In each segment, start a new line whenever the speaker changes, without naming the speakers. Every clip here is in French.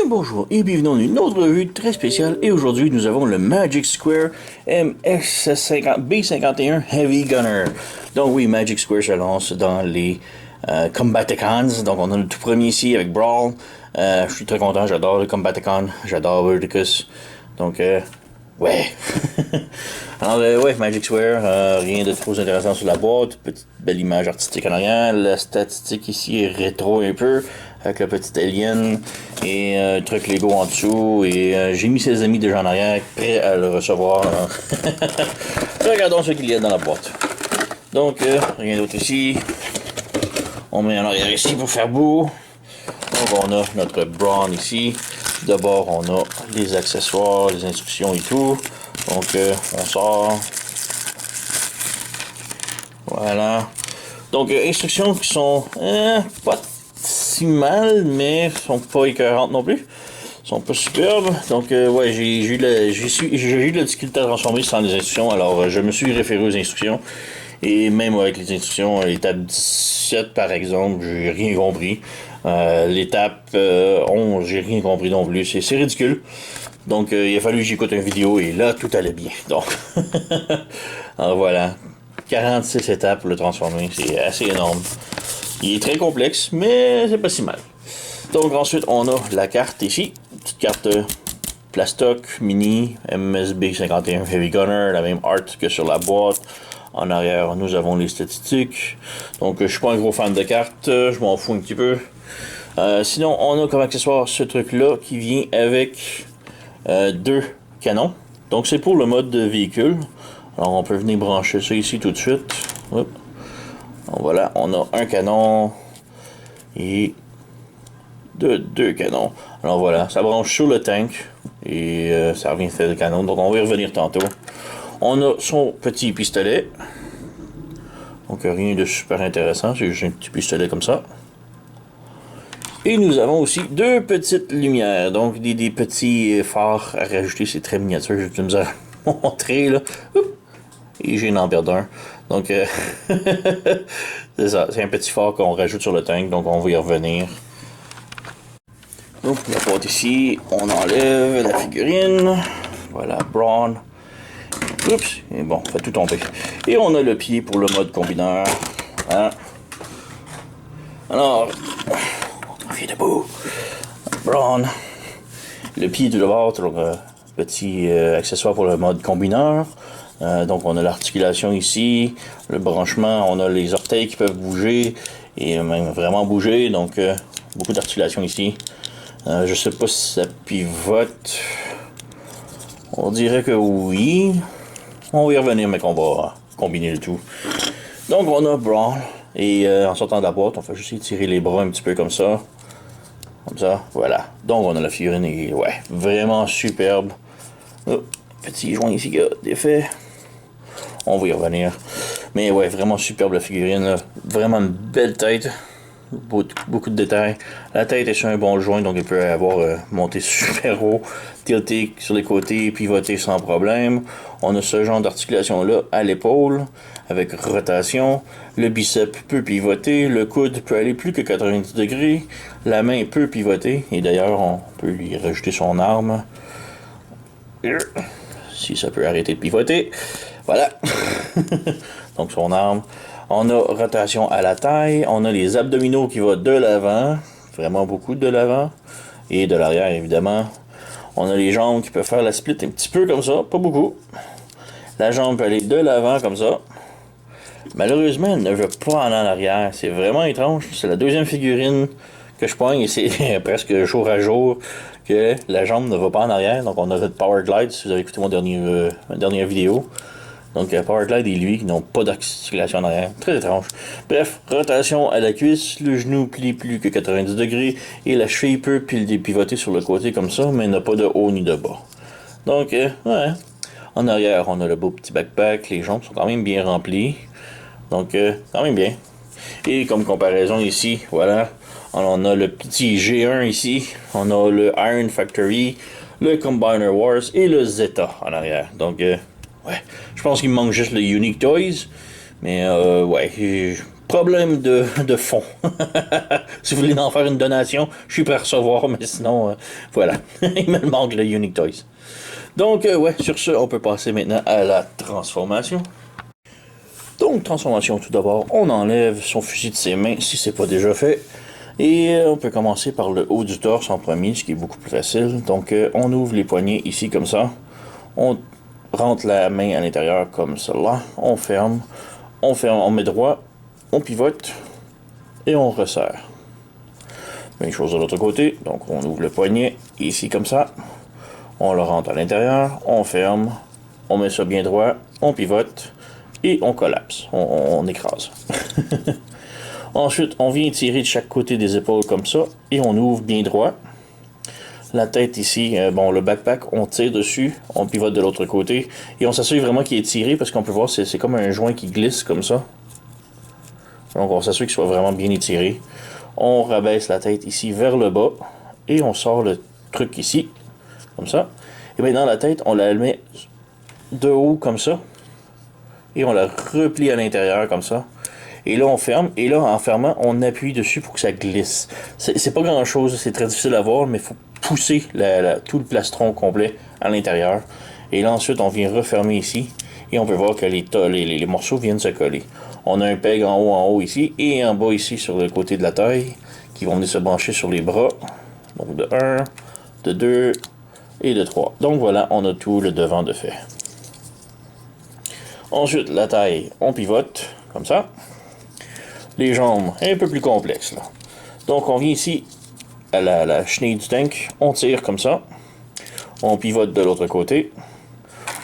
Bonjour et bienvenue dans une autre revue très spéciale. Et aujourd'hui, nous avons le Magic Square MS-B51 Heavy Gunner. Donc oui, Magic Square se lance dans les Combaticons. Donc on a le tout premier ici avec Brawl. Je suis très content, j'adore le Combaticon, j'adore Verticus. Donc ouais. Alors ouais, Magic Square, rien de trop intéressant sur la boîte. Petite belle image artistique en arrière. La statistique ici est rétro un peu, avec le petit alien et un truc Lego en dessous. Et j'ai mis ses amis déjà en arrière, prêts à le recevoir. Regardons ce qu'il y a dans la boîte. Donc rien d'autre ici. On met en arrière ici pour faire beau. Donc on a notre Brawn ici. D'abord on a les accessoires, les instructions et tout. Donc on sort. Voilà. Donc instructions qui sont pas si mal, mais sont pas écœurantes non plus. Sont pas superbes. Donc ouais, j'ai eu la difficulté à transformer sans les instructions. Alors je me suis référé aux instructions. Et même avec les instructions, l'étape 17 par exemple, j'ai rien compris. L'étape 11, j'ai rien compris non plus. C'est ridicule. Donc il a fallu que j'écoute une vidéo et là tout allait bien. Donc alors voilà. 46 étapes pour le transformer, c'est assez énorme. Il est très complexe, mais c'est pas si mal. Donc ensuite on a la carte ici. Petite carte plastoc mini MSB 51 Heavy Gunner, la même art que sur la boîte. En arrière, nous avons les statistiques. Donc, je suis pas un gros fan de cartes. Je m'en fous un petit peu. Sinon, on a comme accessoire ce truc-là qui vient avec deux canons. Donc, c'est pour le mode de véhicule. Alors, on peut venir brancher ça ici tout de suite. Hop. Donc, voilà, on a un canon et deux canons. Alors, voilà, ça branche sur le tank et ça revient faire le canon. Donc, on va y revenir tantôt. On a son petit pistolet. Donc rien de super intéressant, c'est juste un petit pistolet comme ça. Et nous avons aussi deux petites lumières, donc des petits phares à rajouter, c'est très miniature, je vais me montrer là. Oups. Et j'ai en perdu un. Donc c'est ça, c'est un petit phare qu'on rajoute sur le tank, donc on va y revenir. Donc la boîte ici, on enlève la figurine. Voilà, Brawn. Oups, et bon, fait tout tomber. Et on a le pied pour le mode combineur. Hein? Alors, on vient debout. Brawn. Le pied du bord, donc petit accessoire pour le mode combineur. Donc on a l'articulation ici, le branchement, on a les orteils qui peuvent bouger et même vraiment bouger. Donc beaucoup d'articulation ici. Je sais pas si ça pivote. On dirait que oui. On va y revenir, mais qu'on va combiner le tout. Donc, on a Brawl. Et en sortant de la boîte, on fait juste étirer les bras un petit peu comme ça. Comme ça, voilà. Donc, on a la figurine. Et ouais, vraiment superbe. Oh, petit joint ici qui a défait. On va y revenir. Mais ouais, vraiment superbe la figurine. Là. Vraiment une belle tête. Beaucoup de détails. La tête est sur un bon joint, donc elle peut avoir monté super haut, tilté sur les côtés, pivoté sans problème. On a ce genre d'articulation là à l'épaule, avec rotation. Le bicep peut pivoter, le coude peut aller plus que 90 degrés, la main peut pivoter, et d'ailleurs on peut lui rajouter son arme. Si ça peut arrêter de pivoter. Voilà. Donc son arme. On a rotation à la taille, on a les abdominaux qui vont de l'avant, vraiment beaucoup de l'avant, et de l'arrière évidemment. On a les jambes qui peuvent faire la split un petit peu comme ça, pas beaucoup. La jambe peut aller de l'avant comme ça. Malheureusement, elle ne veut pas en arrière, c'est vraiment étrange. C'est la deuxième figurine que je pogne et c'est presque jour à jour que la jambe ne va pas en arrière. Donc on a notre Power Glide, si vous avez écouté ma dernière vidéo. Donc Powerglide et lui qui n'ont pas d'articulation en arrière. Très étrange. Bref, rotation à la cuisse, le genou plie plus que 90 degrés et la cheville peut pivoter sur le côté comme ça, mais n'a pas de haut ni de bas. Donc, ouais. En arrière, on a le beau petit backpack, les jambes sont quand même bien remplies. Donc, quand même bien. Et comme comparaison ici, voilà, on a le petit G1 ici, on a le Iron Factory, le Combiner Wars et le Zeta en arrière. Donc, ouais, je pense qu'il me manque juste le Unique Toys. Mais ouais, Problème de fond. Si vous voulez en faire une donation, je suis prêt à recevoir, mais sinon, voilà. Il me manque le Unique Toys. Donc, ouais, sur ce, on peut passer maintenant à la transformation. Donc, transformation, tout d'abord, on enlève son fusil de ses mains si c'est pas déjà fait. Et on peut commencer par le haut du torse en premier, ce qui est beaucoup plus facile. Donc, on ouvre les poignets ici comme ça. On rentre la main à l'intérieur comme cela. On ferme, on met droit, on pivote et on resserre. Même chose de l'autre côté. Donc, on ouvre le poignet ici comme ça. On le rentre à l'intérieur, on ferme, on met ça bien droit, on pivote et on collapse, on écrase. Ensuite, on vient tirer de chaque côté des épaules comme ça et on ouvre bien droit. La tête ici, bon, le backpack, on tire dessus, on pivote de l'autre côté et on s'assure vraiment qu'il est tiré parce qu'on peut voir c'est comme un joint qui glisse comme ça. Donc on s'assure qu'il soit vraiment bien étiré. On rabaisse la tête ici vers le bas et on sort le truc ici, comme ça. Et maintenant la tête, on la met de haut comme ça et on la replie à l'intérieur comme ça. Et là, on ferme. Et là, en fermant, on appuie dessus pour que ça glisse. C'est pas grand-chose. C'est très difficile à voir, mais il faut pousser tout le plastron complet à l'intérieur. Et là, ensuite, on vient refermer ici. Et on peut voir que les morceaux viennent se coller. On a un peg en haut ici. Et en bas ici, sur le côté de la taille, qui vont venir se brancher sur les bras. Donc, de 1, de 2 et de 3. Donc, voilà, on a tout le devant de fait. Ensuite, la taille, on pivote, comme ça. Les jambes, un peu plus complexes, là. Donc, on vient ici à la chenille du tank. On tire comme ça. On pivote de l'autre côté.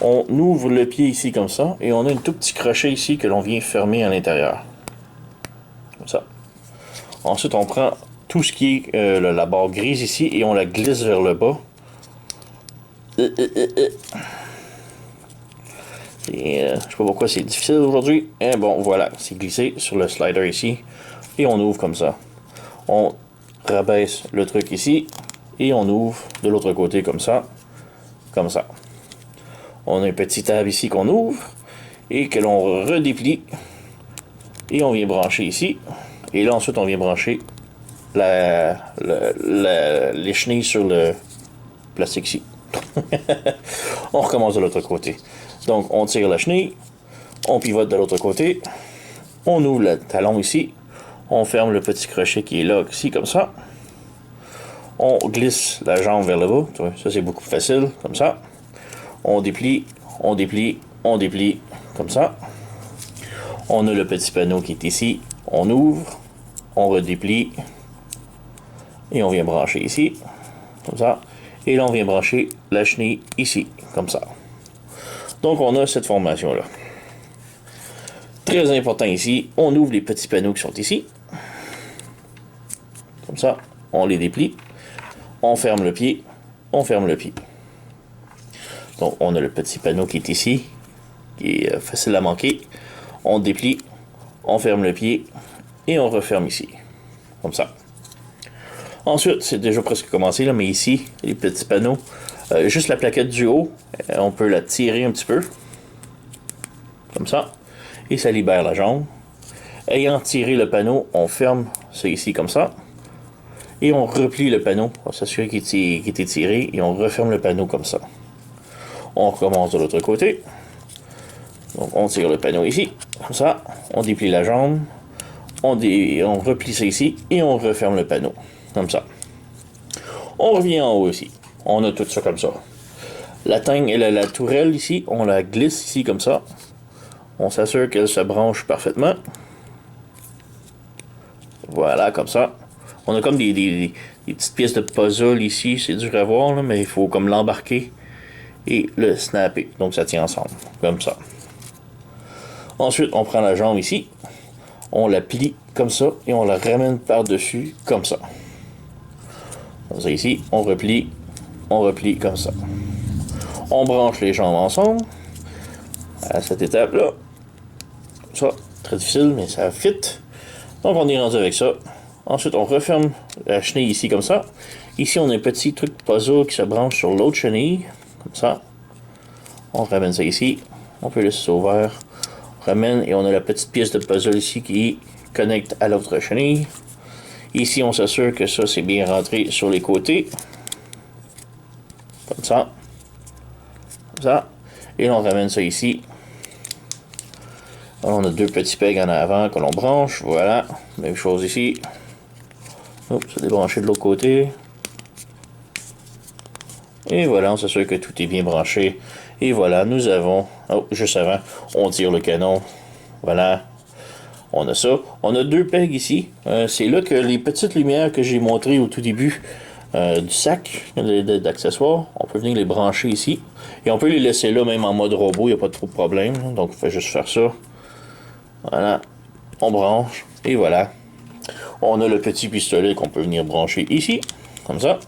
On ouvre le pied ici comme ça. Et on a un tout petit crochet ici que l'on vient fermer à l'intérieur. Comme ça. Ensuite, on prend tout ce qui est la barre grise ici et on la glisse vers le bas. Je sais pas pourquoi c'est difficile aujourd'hui. Et bon, voilà, c'est glissé sur le slider ici. Et on ouvre comme ça. On rabaisse le truc ici. Et on ouvre de l'autre côté comme ça. Comme ça. On a un petit tab ici qu'on ouvre. Et que l'on redéplie. Et on vient brancher ici. Et là, ensuite, on vient brancher les chenilles sur le plastique ici. On recommence de l'autre côté. Donc, on tire la chenille, on pivote de l'autre côté, on ouvre le talon ici, on ferme le petit crochet qui est là, ici, comme ça. On glisse la jambe vers le bas, ça c'est beaucoup plus facile, comme ça. On déplie, on déplie, on déplie, comme ça. On a le petit panneau qui est ici, on ouvre, on redéplie, et on vient brancher ici, comme ça. Et là, on vient brancher la chenille ici, comme ça. Donc, on a cette formation-là. Très important ici, on ouvre les petits panneaux qui sont ici. Comme ça, on les déplie. On ferme le pied. On ferme le pied. Donc, on a le petit panneau qui est ici, qui est facile à manquer. On déplie. On ferme le pied. Et on referme ici. Comme ça. Ensuite, c'est déjà presque commencé, là, mais ici, les petits panneaux. Juste la plaquette du haut, on peut la tirer un petit peu. Comme ça. Et ça libère la jambe. Ayant tiré le panneau, on ferme ça ici comme ça. Et on replie le panneau pour s'assurer qu'il est tiré. Et on referme le panneau comme ça. On recommence de l'autre côté. Donc on tire le panneau ici. Comme ça. On déplie la jambe. On replie ça ici. Et on referme le panneau. Comme ça. On revient en haut aussi. On a tout ça comme ça. La teigne et la tourelle ici, on la glisse ici comme ça. On s'assure qu'elle se branche parfaitement. Voilà, comme ça. On a comme des petites pièces de puzzle ici. C'est dur à voir, là, mais il faut comme l'embarquer et le snapper. Donc ça tient ensemble, comme ça. Ensuite, on prend la jambe ici. On la plie comme ça et on la ramène par-dessus comme ça. Comme ça ici, on replie comme ça. On branche les jambes ensemble à cette étape-là. Ça, très difficile, mais ça fit. Donc on est rendu avec ça. Ensuite, on referme la chenille ici comme ça. Ici, on a un petit truc puzzle qui se branche sur l'autre chenille, comme ça. On ramène ça ici. On peut laisser ça ouvert. On ramène et on a la petite pièce de puzzle ici qui connecte à l'autre chenille. Ici, on s'assure que ça, c'est bien rentré sur les côtés. Comme ça. Comme ça. Et là, on ramène ça ici. Alors, on a deux petits pegs en avant que l'on branche. Voilà. Même chose ici. Oups, ça débranché de l'autre côté. Et voilà, on s'assure que tout est bien branché. Et voilà, nous avons... Oh, juste avant, on tire le canon. Voilà. On a ça. On a deux pegs ici. C'est là que les petites lumières que j'ai montrées au tout début du sac d'accessoires, on peut venir les brancher ici. Et on peut les laisser là même en mode robot, il n'y a pas trop de problème. Donc on fait juste faire ça. Voilà. On branche. Et voilà. On a le petit pistolet qu'on peut venir brancher ici. Comme ça.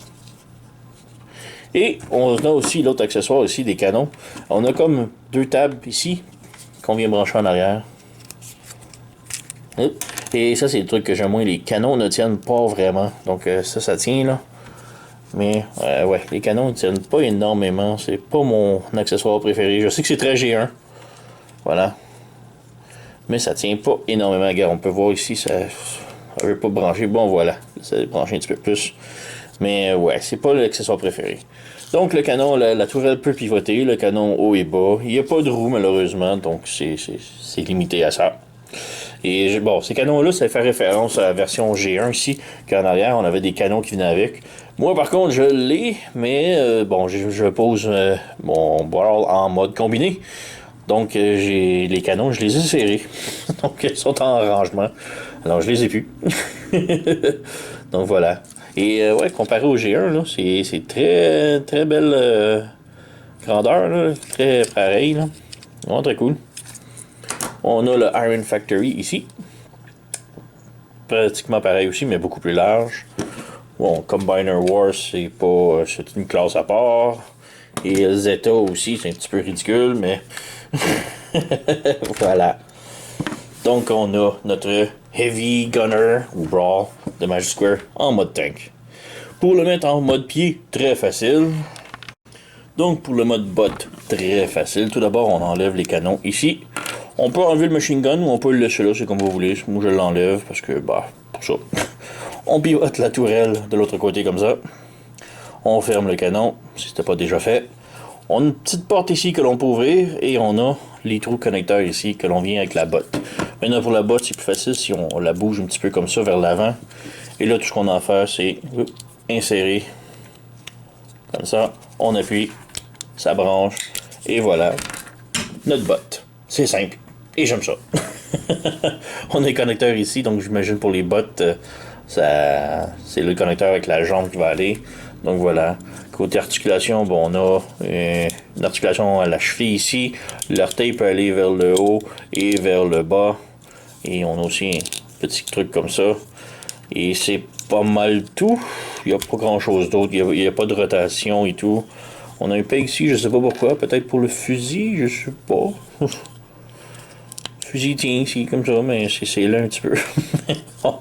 Et on a aussi l'autre accessoire ici, des canons. On a comme deux tables ici qu'on vient brancher en arrière. Et ça, c'est le truc que j'aime moins. Les canons ne tiennent pas vraiment. Donc ça tient là. Mais ouais, les canons ne tiennent pas énormément. C'est pas mon accessoire préféré. Je sais que c'est très G1. Voilà. Mais ça tient pas énormément. Regarde, on peut voir ici, ça ne veut pas brancher. Bon, voilà. Ça va brancher un petit peu plus. Mais ouais, c'est pas l'accessoire préféré. Donc le canon, la tourelle peut pivoter. Le canon haut et bas. Il n'y a pas de roue malheureusement. Donc c'est limité à ça. Et bon, ces canons-là, ça fait référence à la version G1 ici, qu'en arrière, on avait des canons qui venaient avec. Moi, par contre, je l'ai, mais bon, je pose mon barrel en mode combiné. Donc, j'ai les canons, je les ai serrés. Donc, ils sont en rangement. Alors, je les ai plus. Donc, voilà. Et ouais, comparé au G1, là, c'est très, très belle grandeur, là. Très pareil, là. Vraiment très cool. On a le Iron Factory ici. Pratiquement pareil aussi, mais beaucoup plus large. Bon, Combiner Wars, c'est une classe à part. Et Zeta aussi, c'est un petit peu ridicule, mais voilà. Donc on a notre Heavy Gunner ou Brawl de Magic Square en mode tank. Pour le mettre en mode pied, très facile. Donc pour le mode bot, très facile. Tout d'abord, on enlève les canons ici. On peut enlever le machine gun ou on peut le laisser là, c'est comme vous voulez. Moi je l'enlève parce que, bah, pour ça. On pivote la tourelle de l'autre côté comme ça. On ferme le canon, si c'était pas déjà fait. On a une petite porte ici que l'on peut ouvrir et on a les trous connecteurs ici que l'on vient avec la botte. Maintenant pour la botte, c'est plus facile si on la bouge un petit peu comme ça vers l'avant. Et là, tout ce qu'on a à faire, c'est insérer. Comme ça, on appuie, ça branche et voilà notre botte. C'est simple. Et j'aime ça. On a les connecteurs ici, donc j'imagine pour les bottes, c'est le connecteur avec la jambe qui va aller. Donc voilà. Côté articulation, bon, on a une articulation à la cheville ici. L'orteil peut aller vers le haut et vers le bas. Et on a aussi un petit truc comme ça. Et c'est pas mal tout. Il n'y a pas grand chose d'autre. Il n'y a pas de rotation et tout. On a un peg ici, je sais pas pourquoi. Peut-être pour le fusil, je sais pas. Fusil tient ici comme ça, mais c'est là un petit peu. Bon.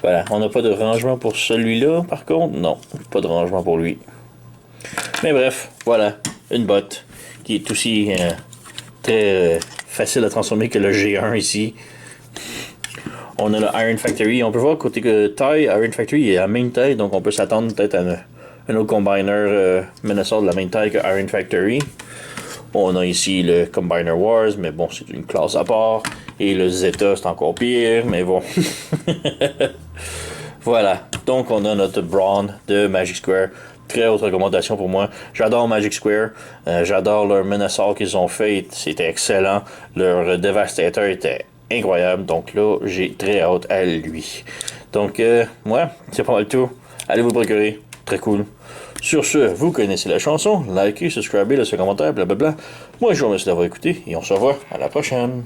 Voilà, on n'a pas de rangement pour celui-là, par contre. Non, pas de rangement pour lui. Mais bref, voilà, une botte qui est aussi très facile à transformer que le G1 ici. On a le Iron Factory. On peut voir côté taille, Iron Factory est à la même taille, donc on peut s'attendre peut-être à un autre combiner menaçant de la même taille que Iron Factory. On a ici le Combiner Wars, mais bon, c'est une classe à part. Et le Zeta, c'est encore pire, mais bon. Voilà, donc on a notre Brawn de Magic Square. Très haute recommandation pour moi. J'adore Magic Square. J'adore leur Menacor qu'ils ont fait. C'était excellent. Leur Devastator était incroyable. Donc là, j'ai très hâte à lui. Donc, moi, c'est pas mal tout. Allez vous procurer. Très cool. Sur ce, vous connaissez la chanson. Likez, subscribez, laissez un commentaire, blablabla. Moi, je vous remercie d'avoir écouté et on se revoit à la prochaine.